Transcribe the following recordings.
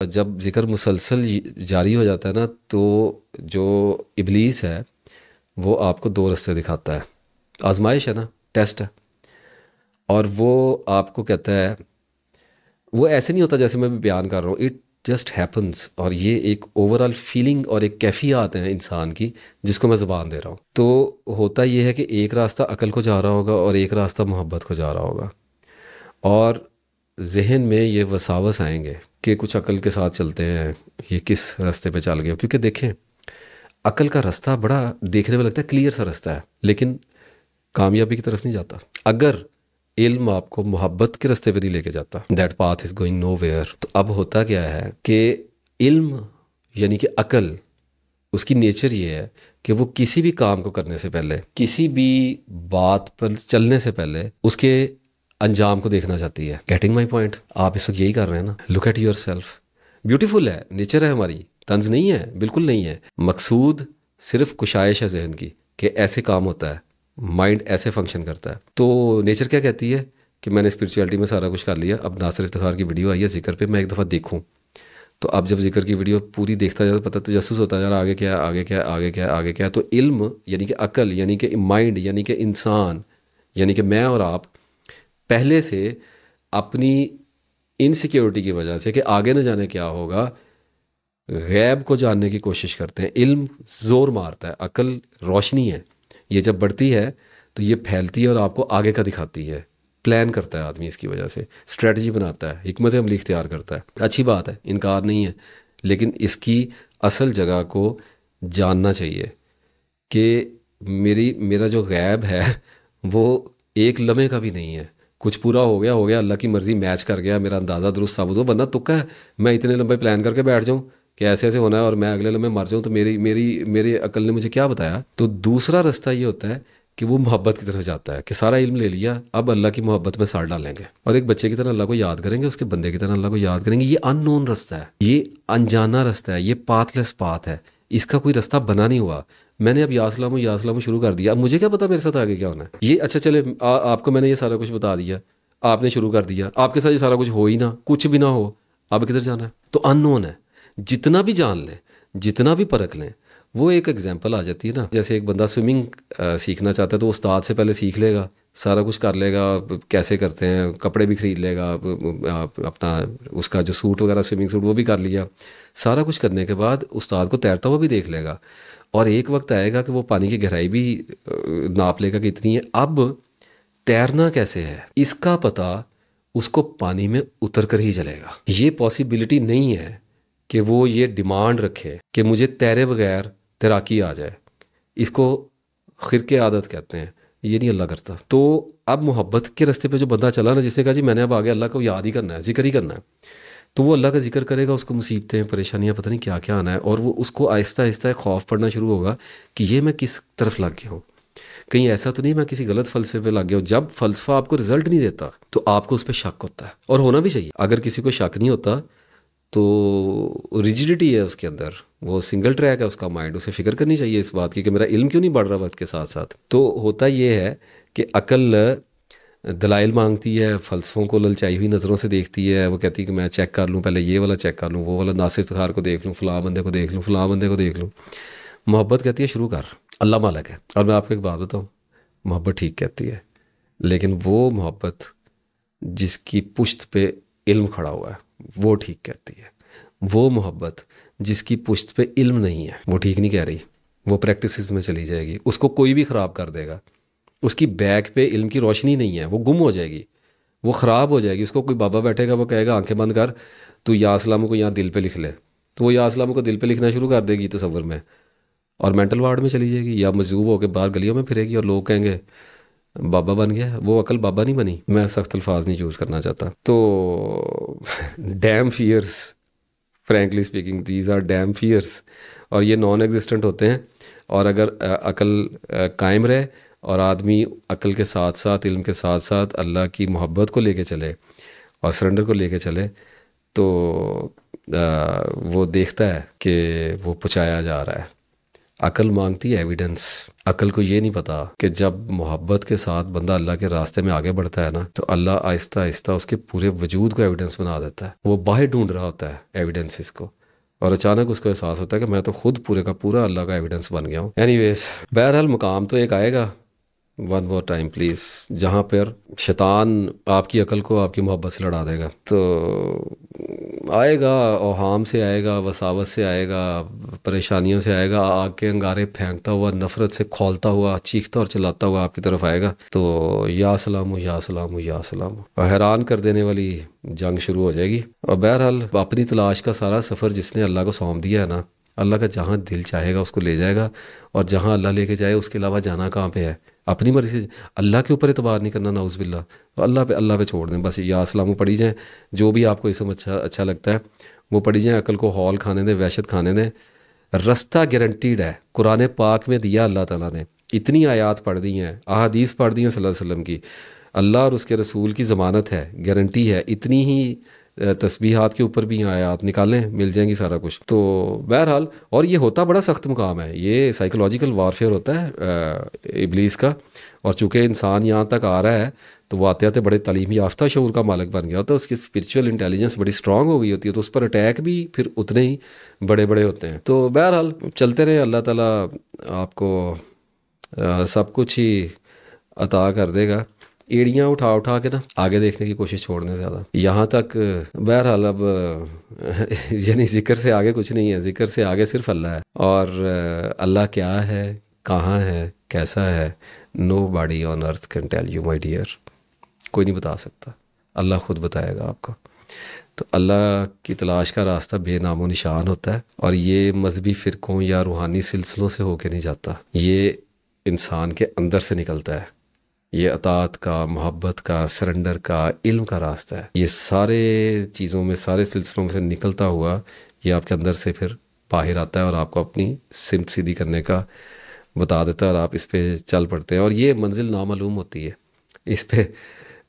جب ذکر مسلسل جاری ہو جاتا ہے نا تو جو ابلیس ہے وہ آپ کو دو رستے دکھاتا ہے. آزمائش ہے نا، ٹیسٹ ہے. اور وہ آپ کو کہتا ہے، وہ ایسے نہیں ہوتا جیسے میں بھی بیان کر رہا ہوں، اٹ جسٹ ہیپنس. اور یہ ایک اوور آل فیلنگ اور ایک کیفیات ہیں انسان کی جس کو میں زبان دے رہا ہوں. تو ہوتا یہ ہے کہ ایک راستہ عقل کو جا رہا ہوگا اور ایک راستہ محبت کو جا رہا ہوگا. اور ذہن میں یہ وساوس آئیں گے کہ کچھ عقل کے ساتھ چلتے ہیں، یہ کس راستے پہ چل گئے. کیونکہ دیکھیں، عقل کا راستہ بڑا دیکھنے میں لگتا ہے کلیئر سا راستہ ہے، لیکن کامیابی کی طرف نہیں جاتا. اگر علم آپ کو محبت کے راستے پہ نہیں لے کے جاتا، that path is going nowhere. تو اب ہوتا کیا ہے کہ علم یعنی کہ عقل، اس کی نیچر یہ ہے کہ وہ کسی بھی کام کو کرنے سے پہلے، کسی بھی بات پر چلنے سے پہلے اس کے انجام کو دیکھنا چاہتی ہے. Getting my point? آپ اس وقت یہی کر رہے ہیں نا. Look at yourself. Beautiful ہے، نیچر ہے ہماری، طنز نہیں ہے، بالکل نہیں ہے. مقصود صرف کشائش ہے ذہن کی کہ ایسے کام ہوتا ہے، مائنڈ ایسے فنکشن کرتا ہے. تو نیچر کیا کہتی ہے کہ میں نے اسپرچویلٹی میں سارا کچھ کر لیا، اب ناصر افتخار کی ویڈیو آئی ہے ذکر پہ، میں ایک دفعہ دیکھوں. تو اب جب ذکر کی ویڈیو پوری دیکھتا جاتا، پتہ تجسس ہوتا جا رہا آگے کیا ہے، آگے کیا ہے، آگے کیا ہے، آگے کیا ہے. تو علم یعنی کہ عقل یعنی کہ مائنڈ یعنی کہ انسان یعنی کہ میں اور آپ پہلے سے اپنی انسیکیورٹی کی وجہ سے کہ آگے نہ جانے کیا ہوگا، غیب کو جاننے کی کوشش کرتے ہیں. علم زور مارتا ہے، عقل روشنی ہے. یہ جب بڑھتی ہے تو یہ پھیلتی ہے اور آپ کو آگے کا دکھاتی ہے. پلان کرتا ہے آدمی اس کی وجہ سے، اسٹریٹجی بناتا ہے، حکمت عملی اختیار کرتا ہے. اچھی بات ہے، انکار نہیں ہے، لیکن اس کی اصل جگہ کو جاننا چاہیے کہ میرا جو غیب ہے وہ ایک لمحے کا بھی نہیں ہے. کچھ پورا ہو گیا، اللہ کی مرضی میچ کر گیا، میرا اندازہ درست ثابت ہو، بندہ تکا ہے. میں اتنے لمبے پلان کر کے بیٹھ جاؤں کہ ایسے ایسے ہونا ہے اور میں اگلے لمحے مر جاؤں، تو میری عقل نے مجھے کیا بتایا. تو دوسرا راستہ یہ ہوتا ہے کہ وہ محبت کی طرف جاتا ہے کہ سارا علم لے لیا، اب اللہ کی محبت میں سار ڈالیں گے اور ایک بچے کی طرح اللہ کو یاد کریں گے، اس کے بندے کی طرح اللہ کو یاد کریں گے. یہ ان نون راستہ ہے، یہ انجانا راستہ ہے، یہ پاتھ لیس پاتھ ہے. اس کا کوئی راستہ بنا نہیں ہوا. میں نے اب یا سلام شروع کر دیا، اب مجھے کیا پتا میرے ساتھ آگے کیا ہونا ہے. یہ اچھا چلے، آپ کو میں نے یہ سارا کچھ بتا دیا، آپ نے شروع کر دیا، آپ کے ساتھ یہ سارا کچھ ہو ہی نہ، کچھ بھی نہ ہو، اب کدھر جانا ہے؟ تو ان نون ہے. جتنا بھی جان لیں، جتنا بھی پرکھ لیں، وہ ایک ایگزامپل آ جاتی ہے نا. جیسے ایک بندہ سوئمنگ سیکھنا چاہتا ہے تو استاد سے پہلے سیکھ لے گا، سارا کچھ کر لے گا، کیسے کرتے ہیں، کپڑے بھی خرید لے گا، اپنا اس کا جو سوٹ وغیرہ سوئمنگ سوٹ وہ بھی کر لیا. سارا کچھ کرنے کے بعد استاد کو تیرتا ہوا بھی دیکھ لے گا، اور ایک وقت آئے گا کہ وہ پانی کی گہرائی بھی ناپ لے گا کہ اتنی ہے. اب تیرنا کیسے ہے اس کا پتہ اس کو پانی میں اتر کر ہی چلے گا. یہ پاسیبلٹی نہیں ہے کہ وہ یہ ڈیمانڈ رکھے کہ مجھے تیرے بغیر تیراکی آ جائے. اس کو خرقِ عادت کہتے ہیں، یہ نہیں اللہ کرتا. تو اب محبت کے راستے پہ جو بندہ چلا نا، جس نے کہا جی میں نے اب آگے اللہ کو یاد ہی کرنا ہے، ذکر ہی کرنا ہے، تو وہ اللہ کا ذکر کرے گا، اس کو مصیبتیں پریشانیاں پتہ نہیں کیا کیا آنا ہے، اور وہ اس کو آہستہ آہستہ خوف پڑنا شروع ہوگا کہ یہ میں کس طرف لگ گیا ہوں، کہیں ایسا تو نہیں میں کسی غلط فلسفے پہ لگ گیا ہوں. جب فلسفہ آپ کو رزلٹ نہیں دیتا تو آپ کو اس پہ شک ہوتا ہے، اور ہونا بھی چاہیے. اگر کسی کو شک نہیں ہوتا تو ریجڈیٹی ہے اس کے اندر، وہ سنگل ٹریک ہے اس کا مائنڈ، اسے فکر کرنی چاہیے اس بات کی کہ میرا علم کیوں نہیں بڑھ رہا وقت کے ساتھ ساتھ. تو ہوتا یہ ہے کہ عقل دلائل مانگتی ہے، فلسفوں کو للچائی ہوئی نظروں سے دیکھتی ہے. وہ کہتی ہے کہ میں چیک کر لوں، پہلے یہ والا چیک کر لوں، وہ والا ناصر افتخار کو دیکھ لوں، فلاں بندے کو دیکھ لوں، فلاں بندے کو دیکھ لوں. محبت کہتی ہے شروع کر، اللہ مالک ہے. اور میں آپ کو ایک بات بتاؤں، محبت ٹھیک کہتی ہے، لیکن وہ محبت جس کی پشت پہ علم کھڑا ہوا ہے وہ ٹھیک کہتی ہے. وہ محبت جس کی پشت پہ علم نہیں ہے وہ ٹھیک نہیں کہہ رہی، وہ پریکٹسز میں چلی جائے گی. اس کو کوئی بھی خراب کر دے گا، اس کی بیک پہ علم کی روشنی نہیں ہے، وہ گم ہو جائے گی، وہ خراب ہو جائے گی. اس کو کوئی بابا بیٹھے گا، وہ کہے گا آنکھیں بند کر، تو یا سلام کو یہاں دل پہ لکھ لے، تو وہ یا سلام کو دل پہ لکھنا شروع کر دے گی تصور میں، اور مینٹل وارڈ میں چلی جائے گی، یا مجذوب ہو کے باہر گلیوں میں پھرے گی، اور لوگ کہیں گے بابا بن گیا. وہ عقل بابا نہیں بنی. میں سخت الفاظ نہیں یوز کرنا چاہتا. تو damn fierce, frankly speaking these are damn fierce, اور یہ نان ایگزسٹنٹ ہوتے ہیں. اور اگر عقل قائم رہے اور آدمی عقل کے ساتھ ساتھ علم کے ساتھ ساتھ اللہ کی محبت کو لے کے چلے اور سرنڈر کو لے کے چلے، تو وہ دیکھتا ہے کہ وہ پہنچایا جا رہا ہے. عقل مانگتی ہے ایویڈنس. عقل کو یہ نہیں پتا کہ جب محبت کے ساتھ بندہ اللہ کے راستے میں آگے بڑھتا ہے نا تو اللہ آہستہ آہستہ اس کے پورے وجود کو ایویڈنس بنا دیتا ہے. وہ باہر ڈھونڈ رہا ہوتا ہے ایویڈنس کو، اور اچانک اس کو احساس ہوتا ہے کہ میں تو خود پورے کا پورا اللہ کا ایویڈنس بن گیا ہوں. اینی ویز، بہرحال مقام تو ایک آئے گا، ون مور ٹائم پلیز، جہاں پر شیطان آپ کی عقل کو آپ کی محبت سے لڑا دے گا. تو آئے گا، اوہام سے آئے گا، وساوس سے آئے گا، پریشانیوں سے آئے گا، آگ کے انگارے پھینکتا ہوا، نفرت سے کھولتا ہوا، چیختا اور چلاتا ہوا آپ کی طرف آئے گا. تو یا سلام یا سلام یا سلام، اور حیران کر دینے والی جنگ شروع ہو جائے گی. اور بہرحال اپنی تلاش کا سارا سفر جس نے اللہ کو سونپ دیا ہے نا، اللہ کا جہاں دل چاہے گا اس کو لے جائے گا، اور جہاں اللہ لے کے جائے اس کے علاوہ جانا کہاں پہ ہے. اپنی مرضی سے اللہ کے اوپر اعتبار نہیں کرنا، نعوذ باللہ. اللہ پہ چھوڑ دیں بس. یا اسلام پڑھی جائیں، جو بھی آپ کو اسم اچھا لگتا ہے وہ پڑھی جائیں. عقل کو ہال کھانے دیں، وحشت کھانے دیں. رستہ گارنٹیڈ ہے، قرآن پاک میں دیا اللہ تعالیٰ نے. اتنی آیات پڑھ دی ہیں، احادیث پڑھ دی ہیں صلی اللہ علیہ وسلم کی. اللہ اور اس کے رسول کی ضمانت ہے، گارنٹی ہے. اتنی ہی تسبیحات کے اوپر بھی آیات نکالیں، مل جائیں گی سارا کچھ. تو بہرحال، اور یہ ہوتا بڑا سخت مقام ہے، یہ سائیکولوجیکل وارفیئر ہوتا ہے ابلیس کا. اور چونکہ انسان یہاں تک آ رہا ہے تو وہ آتے آتے بڑے تعلیم یافتہ شعور کا مالک بن گیا ہوتا ہے، اس کی اسپرچول انٹیلیجنس بڑی اسٹرانگ ہو گئی ہوتی ہے، تو اس پر اٹیک بھی پھر اتنے ہی بڑے بڑے ہوتے ہیں. تو بہرحال چلتے رہے، اللہ تعالیٰ آپ کو سب کچھ ہی عطا کر دے گا. ایڑیاں اٹھا اٹھا کے نا آگے دیکھنے کی کوشش چھوڑنے زیادہ یہاں تک. بہرحال اب یعنی ذکر سے آگے کچھ نہیں ہے، ذکر سے آگے صرف اللہ ہے. اور اللہ کیا ہے، کہاں ہے، کیسا ہے، nobody on earth can tell you my dear. کوئی نہیں بتا سکتا، اللہ خود بتائے گا آپ کو. تو اللہ کی تلاش کا راستہ بے نام و نشان ہوتا ہے، اور یہ مذہبی فرقوں یا روحانی سلسلوں سے ہو کے نہیں جاتا، یہ انسان کے اندر سے نکلتا ہے. یہ اطاعت کا، محبت کا، سرنڈر کا، علم کا راستہ ہے. یہ سارے چیزوں میں، سارے سلسلوں میں سے نکلتا ہوا یہ آپ کے اندر سے پھر باہر آتا ہے، اور آپ کو اپنی سمت سیدھی کرنے کا بتا دیتا ہے، اور آپ اس پہ چل پڑتے ہیں. اور یہ منزل نامعلوم ہوتی ہے، اس پہ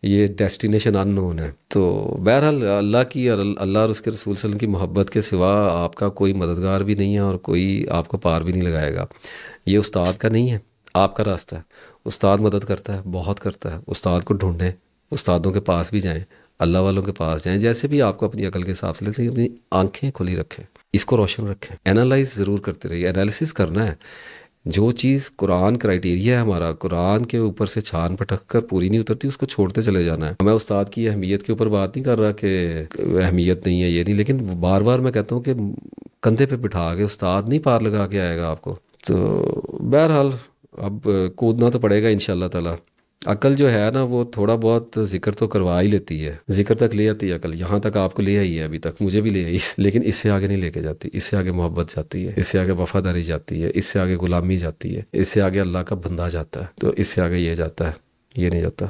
یہ ڈیسٹینیشن ان نون ہے. تو بہرحال اللہ کی اور اللہ اور اس کے رسول صلی اللہ علیہ وسلم کی محبت کے سوا آپ کا کوئی مددگار بھی نہیں ہے، اور کوئی آپ کو پار بھی نہیں لگائے گا. یہ استاد کا نہیں ہے، آپ کا راستہ ہے. استاد مدد کرتا ہے، بہت کرتا ہے. استاد کو ڈھونڈیں، استادوں کے پاس بھی جائیں، اللہ والوں کے پاس جائیں، جیسے بھی آپ کو اپنی عقل کے حساب سے لیتے ہیں. اپنی آنکھیں کھلی رکھیں، اس کو روشن رکھیں، اینالائز ضرور کرتے رہیے. انالیسس کرنا ہے. جو چیز قرآن کرائٹیریا ہے ہمارا، قرآن کے اوپر سے چھان پٹک کر پوری نہیں اترتی، اس کو چھوڑتے چلے جانا ہے. میں استاد کی اہمیت کے اوپر بات نہیں کر رہا کہ اہمیت نہیں ہے، یہ نہیں، لیکن بار بار میں کہتا ہوں کہ کندھے پہ بٹھا کے استاد نہیں پار لگا کے آئے گا آپ کو. تو بہرحال اب کودنا تو پڑے گا انشاءاللہ تعالیٰ. عقل جو ہے نا وہ تھوڑا بہت ذکر تو کروا ہی لیتی ہے، ذکر تک لے آتی ہے عقل. یہاں تک آپ کو لے آئی ہے، ابھی تک مجھے بھی لے آئی، لیکن اس سے آگے نہیں لے کے جاتی. اس سے آگے محبت جاتی ہے، اس سے آگے وفاداری جاتی ہے، اس سے آگے غلامی جاتی ہے، اس سے آگے اللہ کا بندہ جاتا ہے. تو اس سے آگے یہ جاتا ہے، یہ نہیں جاتا.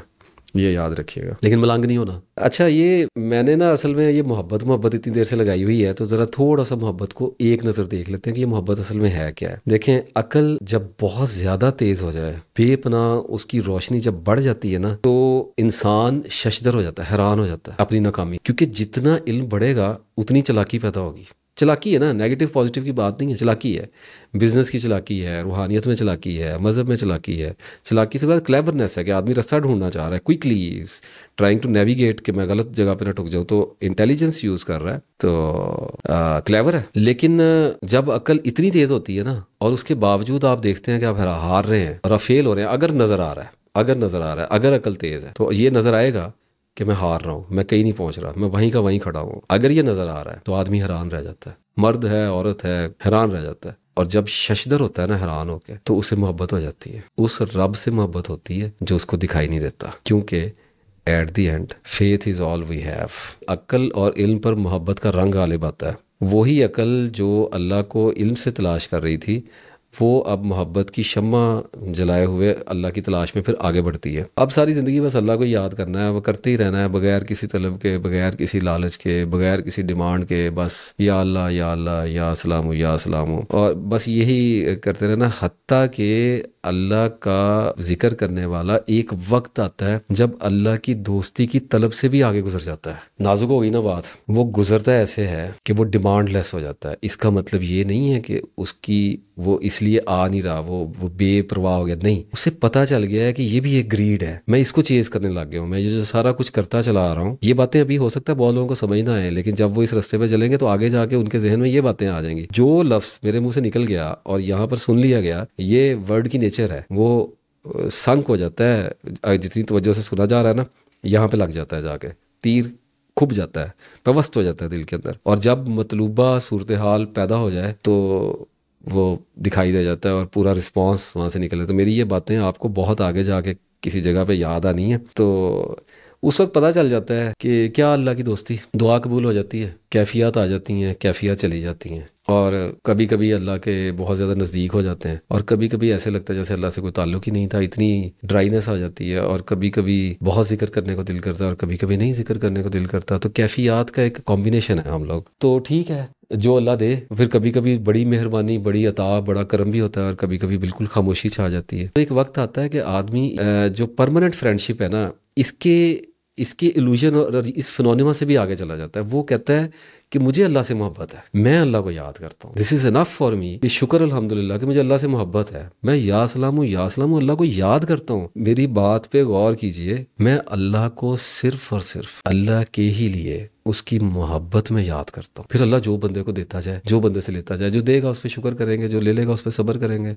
یہ یاد رکھیے گا، لیکن ملنگ نہیں ہونا. اچھا، یہ میں نے نا اصل میں یہ محبت اتنی دیر سے لگائی ہوئی ہے، تو ذرا تھوڑا سا محبت کو ایک نظر دیکھ لیتے ہیں کہ یہ محبت اصل میں ہے کیا ہے. دیکھیں، عقل جب بہت زیادہ تیز ہو جائے، بے پناہ اس کی روشنی جب بڑھ جاتی ہے نا، تو انسان ششدر ہو جاتا ہے، حیران ہو جاتا ہے اپنی ناکامی. کیونکہ جتنا علم بڑھے گا اتنی چلاکی پیدا ہوگی. چلاکی ہے نا، نیگیٹو پازیٹیو کی بات نہیں ہے، چلاکی ہے. بزنس کی چلاکی ہے، روحانیت میں چلاکی ہے، مذہب میں چلاکی ہے. چلاکی سے بعد کلیورنیس ہے کہ آدمی راستہ ڈھونڈنا چاہ رہا ہے، کوئکلی ٹرائنگ ٹو نیویگیٹ کہ میں غلط جگہ پہ نہ ٹک جاؤں. تو انٹیلیجنس یوز کر رہا ہے، تو کلیور ہے. لیکن جب عقل اتنی تیز ہوتی ہے نا، اور اس کے باوجود آپ دیکھتے ہیں کہ آپ ہار رہے ہیں اور آپ فیل ہو رہے ہیں، اگر نظر آ رہا ہے، اگر عقل تیز ہے تو یہ نظر آئے گا کہ میں ہار رہا ہوں، میں کہیں نہیں پہنچ رہا، میں وہیں کا وہیں کھڑا ہوں. اگر یہ نظر آ رہا ہے تو آدمی حیران رہ جاتا ہے، مرد ہے، عورت ہے، حیران رہ جاتا ہے. اور جب ششدر ہوتا ہے نا، حیران ہو کے، تو اسے محبت ہو جاتی ہے. اس رب سے محبت ہوتی ہے جو اس کو دکھائی نہیں دیتا. کیونکہ at the end faith is all we have. عقل اور علم پر محبت کا رنگ غالب آتا ہے. وہی عقل جو اللہ کو علم سے تلاش کر رہی تھی، وہ اب محبت کی شمع جلائے ہوئے اللہ کی تلاش میں پھر آگے بڑھتی ہے. اب ساری زندگی بس اللہ کو یاد کرنا ہے، وہ کرتے ہی رہنا ہے، بغیر کسی طلب کے، بغیر کسی لالچ کے، بغیر کسی ڈیمانڈ کے. بس یا اللہ یا اللہ، یا سلام یا سلام، اور بس یہی کرتے رہنا، حتیٰ کہ اللہ کا ذکر کرنے والا ایک وقت آتا ہے جب اللہ کی دوستی کی طلب سے بھی آگے گزر جاتا ہے. نازک ہوگی نا بات. وہ گزرتا ایسے ہے کہ وہ ڈیمانڈ لیس ہو جاتا ہے. اس کا مطلب یہ نہیں ہے کہ اس کی وہ اس لیے آ نہیں رہا, وہ بے پرواہ ہو گیا, نہیں. اسے پتہ چل گیا ہے کہ یہ بھی ایک گریڈ ہے, میں اس کو چیز کرنے لگ گیا ہوں, میں یہ جو سارا کچھ کرتا چلا آ رہا ہوں. یہ باتیں ابھی ہو سکتا ہے بہت لوگوں کو سمجھ نہ آئے, لیکن جب وہ اس راستے پہ چلیں گے تو آگے جا کے ان کے ذہن میں یہ باتیں آ جائیں گی. جو لفظ میرے منہ سے نکل گیا اور یہاں پر سن لیا گیا, یہ ورڈ کی نیچر ہے, وہ سنک ہو جاتا ہے. جتنی توجہ سے سنا جا رہا ہے نا, یہاں پہ لگ جاتا ہے, جا کے تیر کھب جاتا ہے, پیوست ہو جاتا ہے دل کے اندر. اور جب مطلوبہ صورتحال پیدا ہو جائے تو وہ دکھائی دے جاتا ہے اور پورا رسپانس وہاں سے نکلے. تو میری یہ باتیں آپ کو بہت آگے جا کے کسی جگہ پہ یاد آنی ہے. تو اس وقت پتہ چل جاتا ہے کہ کیا اللہ کی دوستی, دعا قبول ہو جاتی ہے, کیفیات آ جاتی ہیں, کیفیات چلی جاتی ہیں. اور کبھی کبھی اللہ کے بہت زیادہ نزدیک ہو جاتے ہیں, اور کبھی کبھی ایسے لگتا ہے جیسے اللہ سے کوئی تعلق ہی نہیں تھا, اتنی ڈرائینس آ جاتی ہے. اور کبھی کبھی بہت ذکر کرنے کو دل کرتا ہے اور کبھی کبھی نہیں ذکر کرنے کو دل کرتا. تو کیفیات کا ایک کمبینیشن ہے ہم لوگ. تو ٹھیک ہے, جو اللہ دے. پھر کبھی کبھی بڑی مہربانی, بڑی عطا, بڑا کرم بھی ہوتا ہے, اور کبھی کبھی بالکل خاموشی چھا جاتی ہے. تو ایک وقت آتا ہے کہ آدمی جو پرماننٹ فرینڈشپ ہے نا, اس کے ایلوژن اور اس فنونیما سے بھی آگے چلا جاتا ہے. وہ کہتا ہے کہ مجھے اللہ سے محبت ہے, میں اللہ کو یاد کرتا ہوں, دس از انف فار می, کہ شکر الحمدللہ کہ مجھے اللہ سے محبت ہے, میں یا سلام ہوں اللہ کو یاد کرتا ہوں. میری بات پہ غور کیجئے, میں اللہ کو صرف اور صرف اللہ کے ہی لیے اس کی محبت میں یاد کرتا ہوں. پھر اللہ جو بندے کو دیتا جائے, جو بندے سے لیتا جائے, جو دے گا اس پہ شکر کریں گے, جو لے لے گا اس پہ صبر کریں گے.